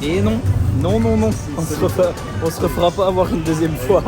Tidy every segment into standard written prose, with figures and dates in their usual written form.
Et non, non, non, non, on se refera pas avoir une deuxième fois.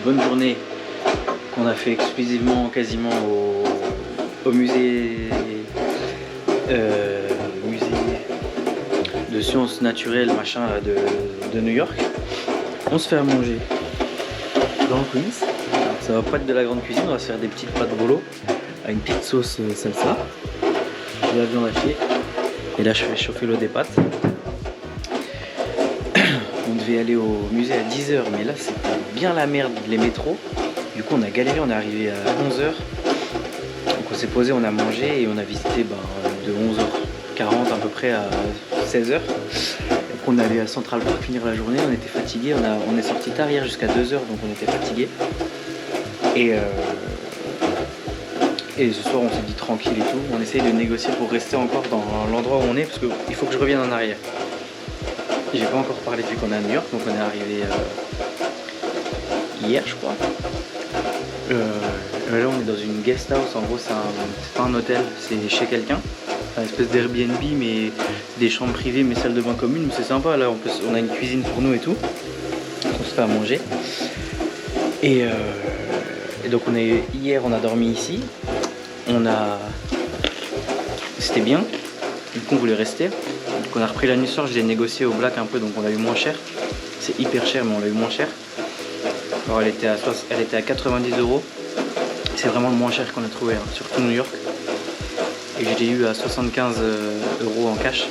Bonne journée qu'on a fait exclusivement quasiment au musée, musée de sciences naturelles machin là, de New York. On se fait à manger dans le Queens. Alors, ça va pas être de la grande cuisine, on va se faire des petites pâtes bolo à une petite sauce salsa, de la viande hachée, et là je fais chauffer l'eau des pâtes. On devait aller au musée à 10 h, mais là c'était bien la merde les métros. Du coup on a galéré, on est arrivé à 11 h. s'est posé, on a mangé et on a visité de 11h40 à peu près à 16h. On est allé à Central Park finir la journée, on était fatigué, on est sorti tard hier jusqu'à 2h donc on était fatigué. Et ce soir on s'est dit tranquille et tout, on essaye de négocier pour rester encore dans l'endroit où on est parce qu'il faut que je revienne en arrière. J'ai pas encore parlé depuis qu'on est à New York, donc on est arrivé hier je crois. Là on est dans une guest house, en gros c'est pas un hôtel, c'est chez quelqu'un. Une espèce d'Airbnb mais des chambres privées mais salle de bain commune, c'est sympa là, on a une cuisine pour nous et tout. On se fait à manger. Et donc hier on a dormi ici. C'était bien, du coup on voulait rester. Donc on a repris la nuit soir, je l'ai négocié au black un peu donc on l'a eu moins cher. C'est hyper cher mais on l'a eu moins cher. Alors elle était à 90 €. C'est vraiment le moins cher qu'on a trouvé, hein, surtout New York. Et je l'ai eu à 75 € en cash.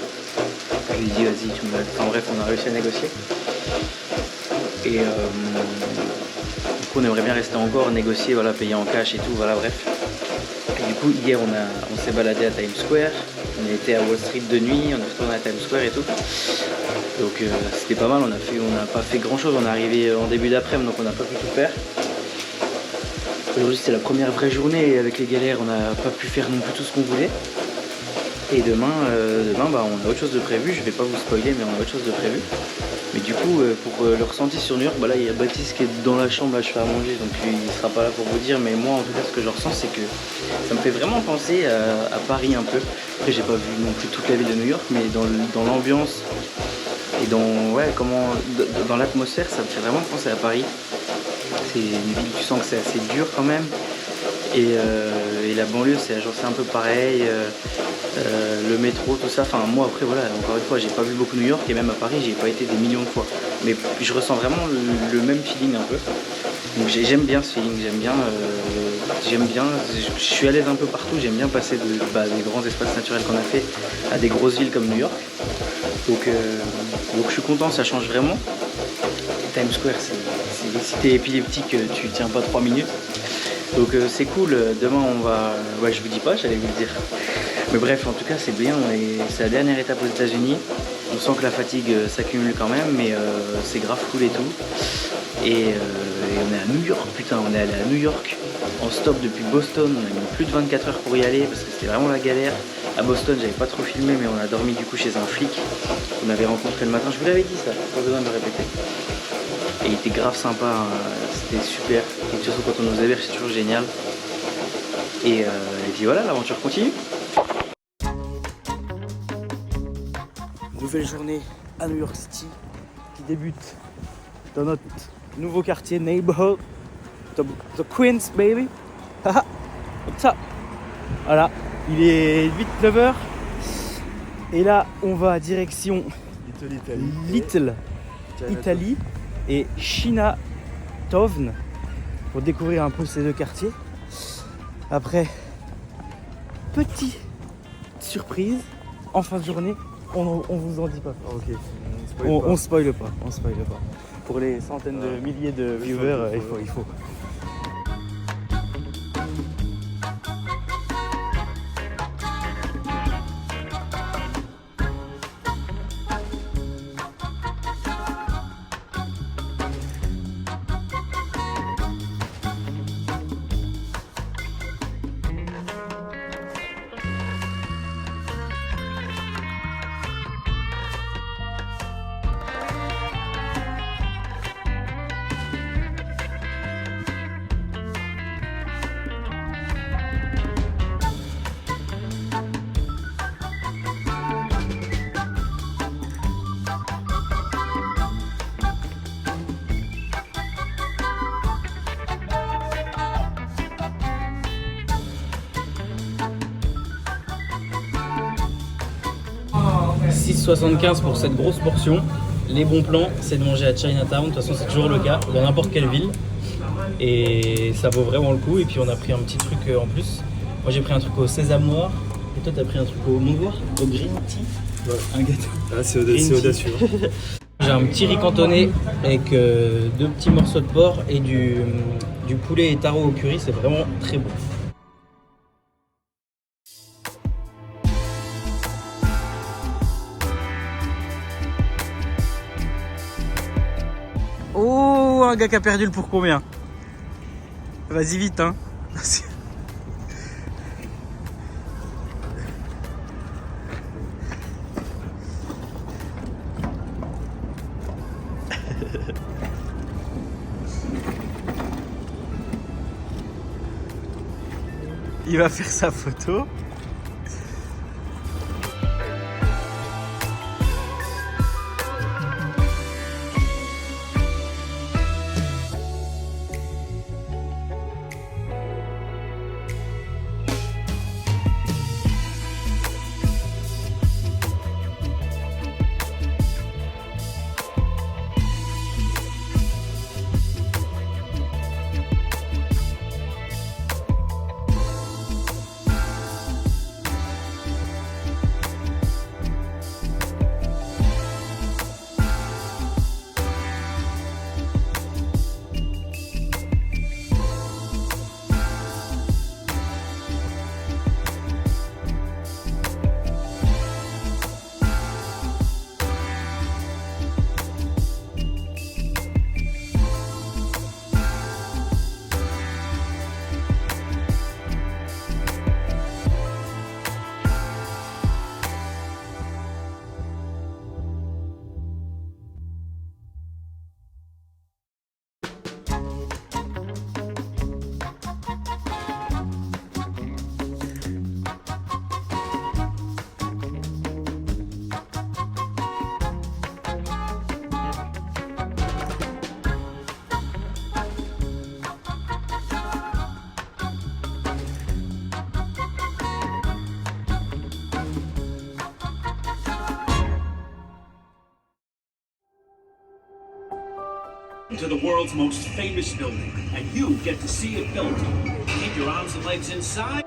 Je lui ai dit vas-y tu me l'as. Enfin bref on a réussi à négocier. Et du coup on aimerait bien rester encore, négocier, voilà, payer en cash et tout, voilà bref. Et du coup hier on s'est baladé à Times Square, on était à Wall Street de nuit, on est retourné à Times Square et tout. Donc c'était pas mal, on n'a pas fait grand chose, on est arrivé en début d'après-midi donc on n'a pas pu tout faire. Aujourd'hui c'était la première vraie journée et avec les galères on n'a pas pu faire non plus tout ce qu'on voulait. Et demain on a autre chose de prévu, je vais pas vous spoiler mais on a autre chose de prévu. Mais du coup pour le ressenti sur New York, là il y a Baptiste qui est dans la chambre, là je fais à manger donc il sera pas là pour vous dire, mais moi en tout cas ce que je ressens c'est que ça me fait vraiment penser à Paris un peu. Après j'ai pas vu non plus toute la ville de New York mais dans l'ambiance et dans l'atmosphère ça me fait vraiment penser à Paris. C'est une ville, tu sens que c'est assez dur quand même. Et la banlieue c'est un peu pareil. Le métro, tout ça. Enfin moi après voilà, encore une fois j'ai pas vu beaucoup New York et même à Paris j'y ai pas été des millions de fois. Mais je ressens vraiment le même feeling un peu. Donc j'aime bien ce feeling, je suis à l'aise un peu partout, j'aime bien passer des grands espaces naturels qu'on a fait à des grosses villes comme New York. Donc je suis content, ça change vraiment. Times Square si t'es épileptique tu tiens pas 3 minutes. Donc c'est cool, demain on va... Ouais je vous dis pas, j'allais vous le dire. Mais bref en tout cas c'est bien, c'est la dernière étape aux États-Unis. On sent que la fatigue s'accumule quand même mais c'est grave cool et tout. Et on est à New York, putain, on est allé à New York en stop depuis Boston, on a mis plus de 24 heures pour y aller parce que c'était vraiment la galère. À Boston j'avais pas trop filmé mais on a dormi du coup chez un flic qu'on avait rencontré le matin, je vous l'avais dit ça, pas besoin de le répéter. Et il était grave sympa, hein. C'était super, et surtout quand on nous héberge c'est toujours génial. Et puis voilà, l'aventure continue. Nouvelle journée à New York City qui débute dans notre nouveau quartier neighborhood, the Queens baby. Haha, what's up? Voilà, il est 8-9h et là on va direction Little Italy et Chinatown pour découvrir un peu ces deux quartiers. Après, petite surprise en fin de journée, on vous en dit pas. Ok. On spoile pas. Pour les centaines de milliers de viewers, il faut. $6,75 pour cette grosse portion. Les bons plans, c'est de manger à Chinatown. De toute façon, c'est toujours le cas dans n'importe quelle ville. Et ça vaut vraiment le coup. Et puis, on a pris un petit truc en plus. Moi, j'ai pris un truc au sésame noir. Et toi, t'as pris un truc au mouvoir, au green tea. Ouais. Un gâteau. Ah, c'est audacieux. J'ai un petit riz cantonné avec 2 petits morceaux de porc et du poulet et taro au curry. C'est vraiment très bon. Oh, un gars qui a perdu le pour combien? Vas-y vite, hein. Il va faire sa photo. To the world's most famous building, and you get to see it built. Keep your arms and legs inside.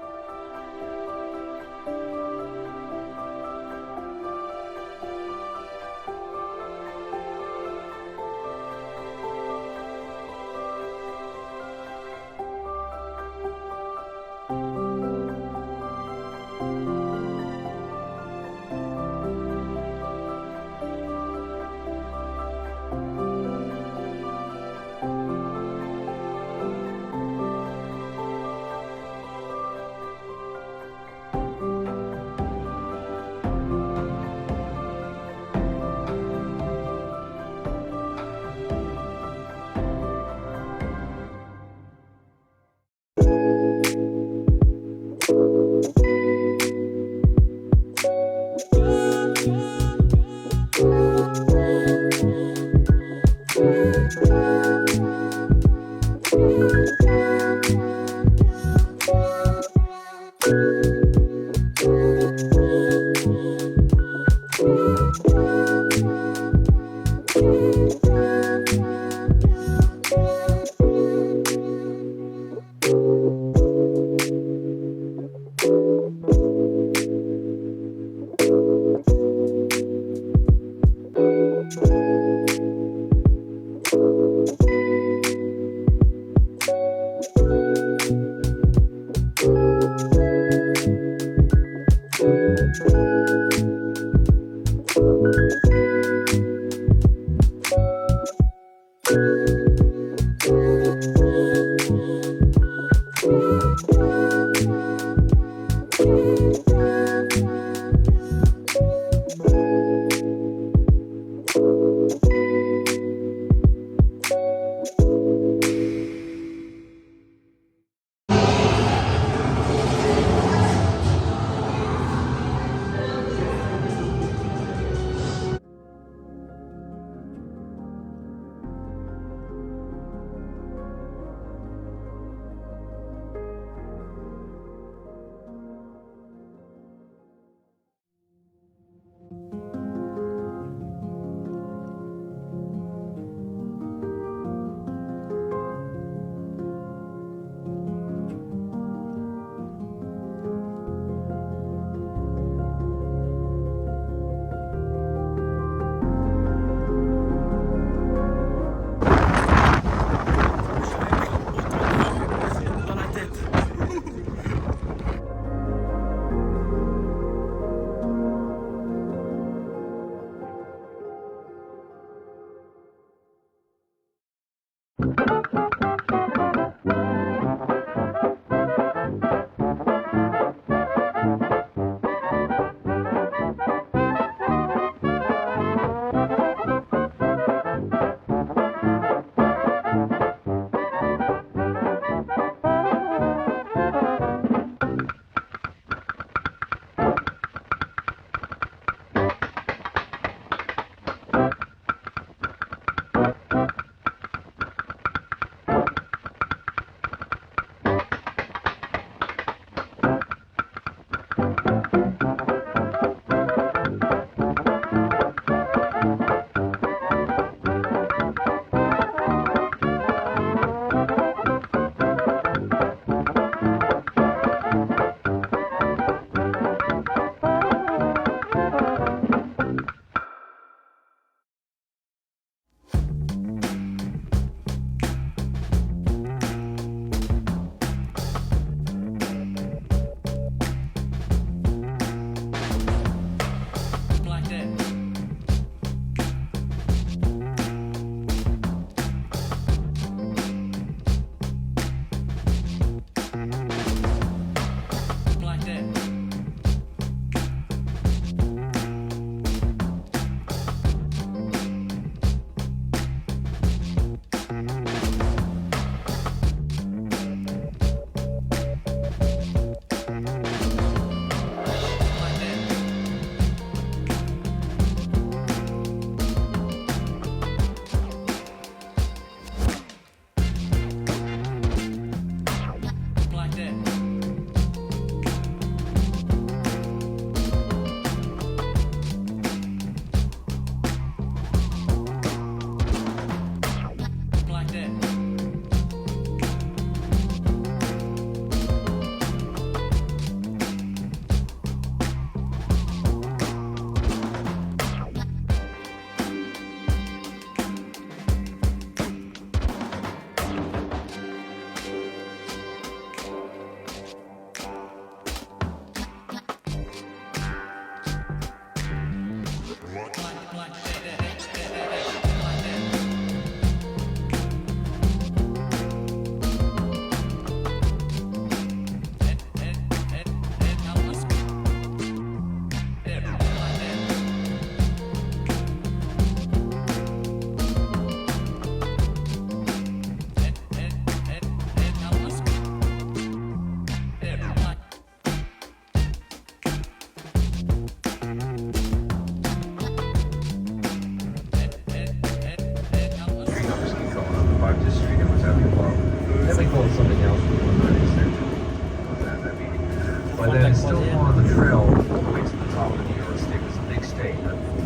But then it's still on the trail all the way to the top of the New York State. It's a big state.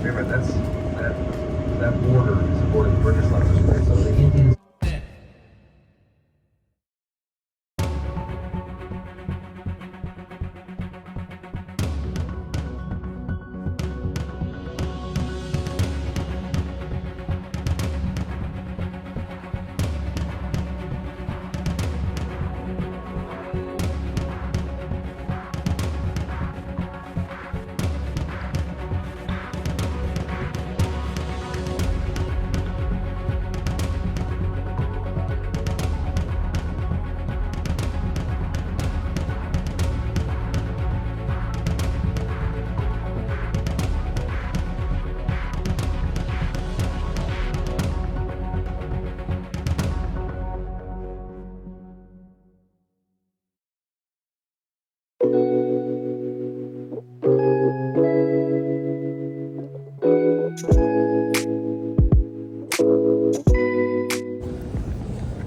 Remember, that border is the border the British left us with. So the Indians.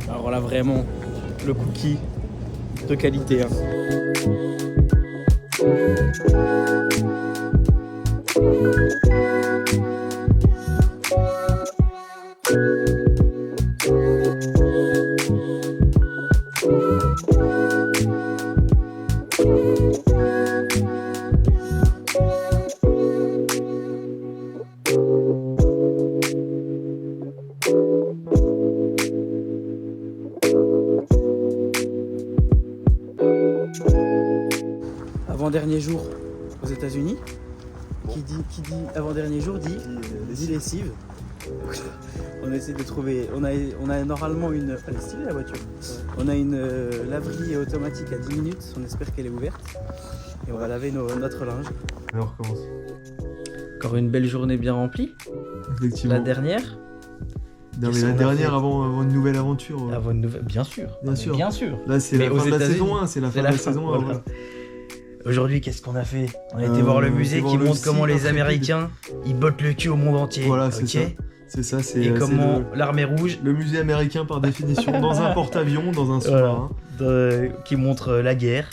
Alors là vraiment le cookie de qualité. Hein. Avant-dernier jour aux États-Unis. Qui dit avant-dernier jour dit lessive. On essaie de trouver. On a normalement une. Elle est stylée la voiture. On a une laverie automatique à 10 minutes. On espère qu'elle est ouverte. Et on va laver notre linge. Et on recommence. Encore une belle journée bien remplie. Effectivement. La dernière. Non, mais Qu'est-ce la qu'on a dernière fait avant une nouvelle aventure. Avant une nouvelle. Bien sûr. Bien sûr. Bien sûr. Là, c'est Mais la aux fin de la États-Unis, saison 1. C'est la fin c'est de la la fin, saison 1. voilà. Voilà. Aujourd'hui, qu'est-ce qu'on a fait? On a été voir le musée voir qui le montre comment site les Américains ils bottent le cul au monde entier. Voilà, c'est Ok. ça. C'est ça, c'est Et comment c'est l'armée rouge le musée américain par définition, dans un porte-avions, dans un sous-marin. qui montre la guerre,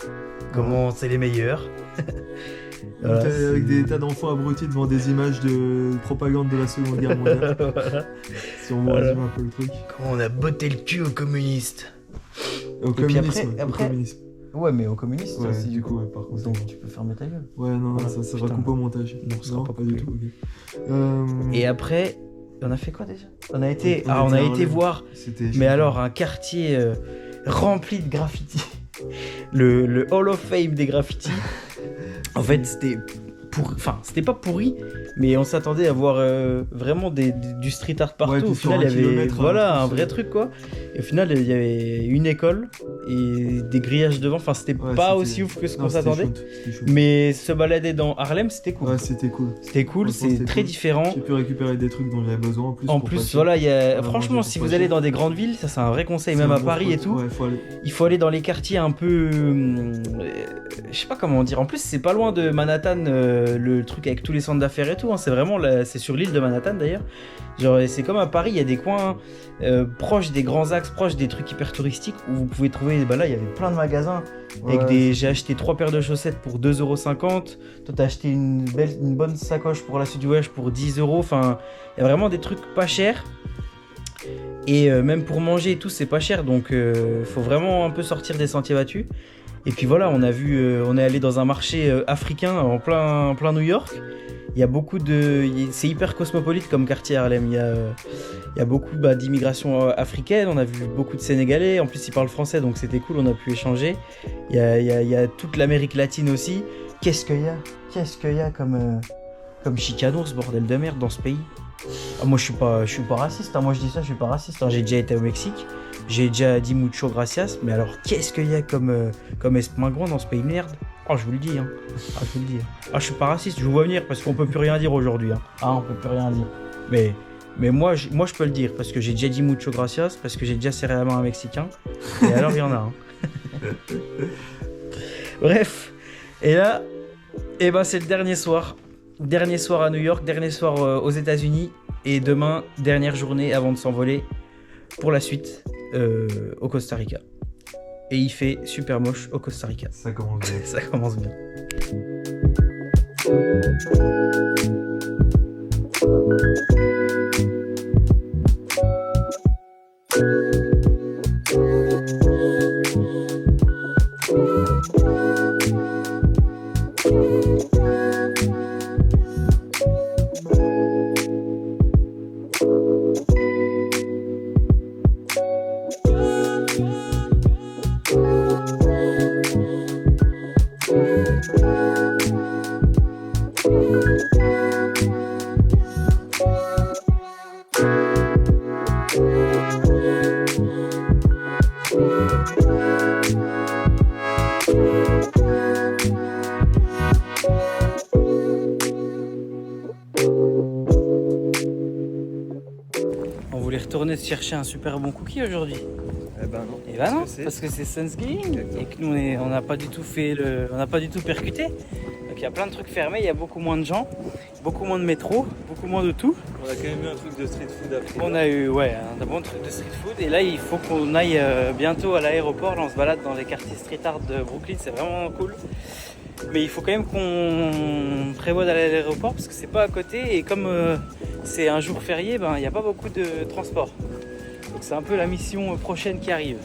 comment c'est les meilleurs. Voilà, Avec des tas d'enfants abrutis devant des images de propagande de la Seconde Guerre mondiale. Voilà. Si on Voilà. résume un peu le truc. Comment on a botté le cul aux communistes. Au puis communisme. après- Au communisme. Ouais, mais aux communistes Ouais, aussi. du coup, ouais, par contre. Donc tu peux fermer ta gueule. Ouais, non, Voilà, ça putain. va couper au montage. Non, ça sera pas du coupé. tout. Ok. Et après, on a fait quoi déjà? On a été, On a on été a à été Harlem. voir. C'était. Mais alors, un quartier rempli de graffitis. Le Hall of Fame des graffitis. En fait, c'était enfin, c'était pas pourri, mais on s'attendait à voir vraiment du street art partout. Ouais, puis Au sur final, un il y avait kilomètre, voilà, hein, un vrai truc quoi. Et au final, il y avait une école et des grillages devant. Enfin, c'était Ouais, pas c'était- aussi ouf que ce Non, qu'on c'était s'attendait. chouette, c'était chouette. Mais se balader dans Harlem, c'était cool. Ouais, c'était cool. C'était cool, Franchement, c'est c'était très cool. différent. J'ai pu récupérer des trucs dont j'avais besoin en plus. En pour plus, pas cher. voilà, il y a... Voilà, franchement, manger si pour vous pas allez cher. dans des grandes villes, ça c'est un vrai conseil, C'est même un à bon Paris et spot. tout. Ouais, faut aller. Il faut aller dans les quartiers un peu. Je sais pas comment dire. En plus, c'est pas loin de Manhattan, le truc avec tous les centres d'affaires et tout. Hein. C'est vraiment. C'est sur l'île de Manhattan d'ailleurs. Genre, c'est comme à Paris, il y a des coins proches des grands axes, proches des trucs hyper touristiques où vous pouvez trouver. Bah là, il y avait plein de magasins. Avec Ouais, j'ai acheté 3 paires de chaussettes pour 2,50€. Toi, t'as acheté une bonne sacoche pour la suite du voyage pour 10€. Enfin, il y a vraiment des trucs pas chers. Et même pour manger et tout, c'est pas cher. Donc, faut vraiment un peu sortir des sentiers battus. Et puis voilà, on est allé dans un marché africain en plein New York. Il y a beaucoup c'est hyper cosmopolite comme quartier Harlem. Il y a beaucoup d'immigration africaine. On a vu beaucoup de Sénégalais. En plus, ils parlent français, donc c'était cool. On a pu échanger. Il y a toute l'Amérique latine aussi. Qu'est-ce qu'il y a comme chicanours, bordel de merde, dans ce pays. Ah, moi, je suis pas raciste. Hein. Moi, je dis ça, je suis pas raciste. Hein. J'ai déjà été au Mexique. J'ai déjà dit mucho gracias. Mais alors, qu'est-ce qu'il y a comme espingouin dans ce pays de merde? Oh, je vous le dis. Hein. Ah, je vous le dis. Ah, je suis pas raciste. Je vous vois venir parce qu'on peut plus rien dire aujourd'hui. Hein. Ah, on peut plus rien dire. Mais moi, je peux le dire parce que j'ai déjà dit mucho gracias, parce que j'ai déjà serré la main à un Mexicain. Et alors, il y en a. Hein. Bref. Et là, c'est le dernier soir. Dernier soir à New York, dernier soir aux États-Unis. Et demain, dernière journée avant de s'envoler pour la suite au Costa Rica. Et il fait super moche au Costa Rica. Ça commence bien. Ça commence bien. On voulait retourner se chercher un super bon cookie aujourd'hui. Eh ben non. Et bah non, que c'est parce que c'est Thanksgiving Exactement. et que nous on n'a pas du tout on n'a pas du tout percuté. Donc il y a plein de trucs fermés, il y a beaucoup moins de gens, beaucoup moins de métro, beaucoup moins de tout. On a quand même eu un truc de street food après. On a eu un bon truc de street food et là il faut qu'on aille bientôt à l'aéroport. Là on se balade dans les quartiers street art de Brooklyn, c'est vraiment cool. Mais il faut quand même qu'on prévoie d'aller à l'aéroport parce que c'est pas à côté et comme c'est un jour férié, il n'y a pas beaucoup de transport. Donc c'est un peu la mission prochaine qui arrive.